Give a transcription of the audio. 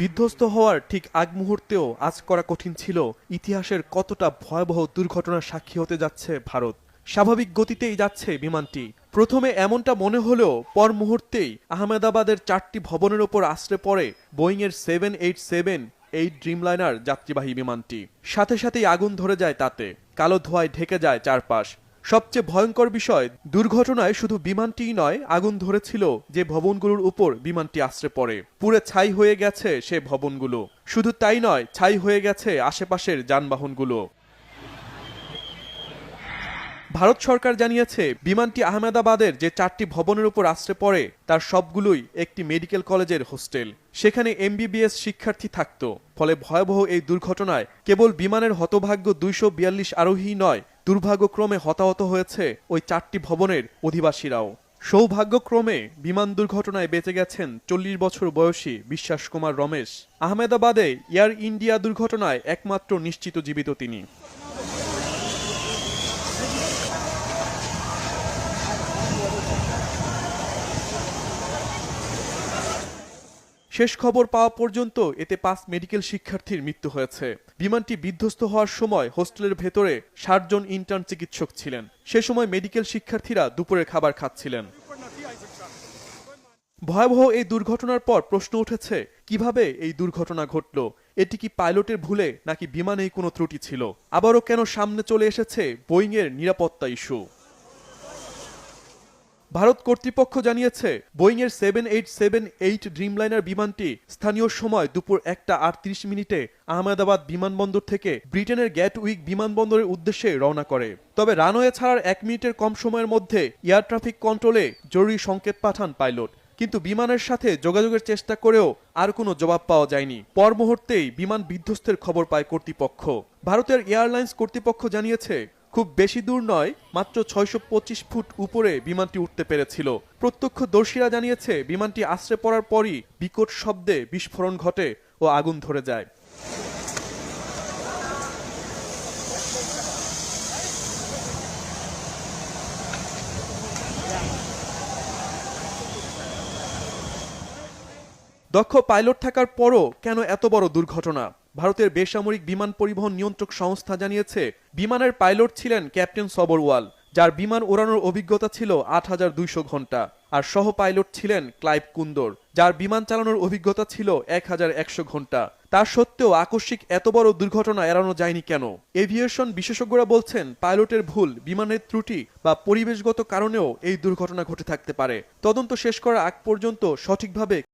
বিধ্বস্ত হওয়ার ঠিক আগ মুহূর্তেও আজ করা কঠিন ছিল ইতিহাসের কতটা ভয়াবহ দুর্ঘটনার সাক্ষী হতে যাচ্ছে ভারত। স্বাভাবিক গতিতেই যাচ্ছে বিমানটি। প্রথমে এমনটা মনে হলেও পর মুহূর্তেই আহমেদাবাদের 4টি ভবনের ওপর আছড়ে পড়ে বোয়িংয়ের 787-8 ড্রিমলাইনার যাত্রীবাহী বিমানটি। সাথে সাথেই আগুন ধরে যায় তাতে, কালো ধোঁয়ায় ঢেকে যায় চারপাশ। সবচেয়ে ভয়ঙ্কর বিষয়, দুর্ঘটনায় শুধু বিমানটিই নয়, আগুন ধরেছিল যে ভবনগুলোর উপর বিমানটি আছড়ে পড়ে। পুড়ে ছাই হয়ে গেছে সে ভবনগুলো। শুধু তাই নয়, ছাই হয়ে গেছে আশেপাশের যানবাহনগুলো। ভারত সরকার জানিয়েছে বিমানটি আহমেদাবাদের যে 4টি ভবনের উপর আছড়ে পড়ে তার সবগুলোই একটি মেডিকেল কলেজের হোস্টেল। সেখানে এমবিবিএস শিক্ষার্থী থাকত। ফলে ভয়াবহ এই দুর্ঘটনায় কেবল বিমানের হতভাগ্য 242 আরোহী নয়, দুর্ভাগ্যক্রমে হতাহত হয়েছে ওই 4টি ভবনের অধিবাসীরাও। সৌভাগ্যক্রমে বিমান দুর্ঘটনায় বেঁচে গেছেন 40 বছর বয়সী বিশ্বাস কুমার রমেশ। আহমেদাবাদে এয়ার ইন্ডিয়া দুর্ঘটনায় একমাত্র নিশ্চিত জীবিত তিনি। শেষ খবর পাওয়া পর্যন্ত এতে 5 মেডিকেল শিক্ষার্থীর মৃত্যু হয়েছে। বিমানটি বিধ্বস্ত হওয়ার সময় হোস্টেলের ভেতরে 60 জন ইন্টার্ন চিকিৎসক ছিলেন। সে সময় মেডিকেল শিক্ষার্থীরা দুপুরের খাবার খাচ্ছিলেন। ভয়াবহ এই দুর্ঘটনার পর প্রশ্ন উঠেছে, কিভাবে এই দুর্ঘটনা ঘটল? এটি কি পাইলটের ভুলে নাকি বিমানেই কোনো ত্রুটি ছিল? আবারও কেন সামনে চলে এসেছে বোয়িংয়ের নিরাপত্তা ইস্যু? ভারত কর্তৃপক্ষ জানিয়েছে বোয়িংয়ের 787-8 ড্রিমলাইনার বিমানটি স্থানীয় সময় দুপুর 1টা 38 মিনিটে আহমেদাবাদ বিমানবন্দর থেকে ব্রিটেনের গ্যাটউইক বিমানবন্দরের উদ্দেশ্যে রওনা করে। তবে রানওয়ে ছাড়ার 1 মিনিটের কম সময়ের মধ্যে এয়ার ট্রাফিক কন্ট্রোলে জরুরি সংকেত পাঠান পাইলট। কিন্তু বিমানের সাথে যোগাযোগের চেষ্টা করেও আর কোনো জবাব পাওয়া যায়নি। পর মুহূর্তেই বিমান বিধ্বস্তের খবর পায় কর্তৃপক্ষ। ভারতের এয়ারলাইন্স কর্তৃপক্ষ জানিয়েছে খুব বেশি দূর নয়, মাত্র 625 ফুট উপরে বিমানটি উঠতে পেরেছিল। প্রত্যক্ষদর্শীরা জানিয়েছে বিমানটি আছড়ে পড়ার পরই বিকট শব্দে বিস্ফোরণ ঘটে ও আগুন ধরে যায়। দক্ষ পাইলট থাকার পরও কেন এত বড় দুর্ঘটনা? ভারতের বেসামরিক বিমান পরিবহন নিয়ন্ত্রক সংস্থা জানিয়েছে বিমানের পাইলট ছিলেন ক্যাপ্টেন সবরওয়াল, যার বিমান ওড়ানোর অভিজ্ঞতা ছিল 8200 ঘন্টা। আর সহ পাইলট ছিলেন ক্লাইভ কুন্দর, যার বিমান চালানোর অভিজ্ঞতা ছিল 1100 ঘন্টা। তা সত্ত্বেও আকস্মিক এত বড় দুর্ঘটনা এড়ানো যায়নি কেন? এভিয়েশন বিশেষজ্ঞরা বলছেন পাইলটের ভুল, বিমানের ত্রুটি বা পরিবেশগত কারণেও এই দুর্ঘটনা ঘটে থাকতে পারে। তদন্ত শেষ করার আগ পর্যন্ত সঠিকভাবে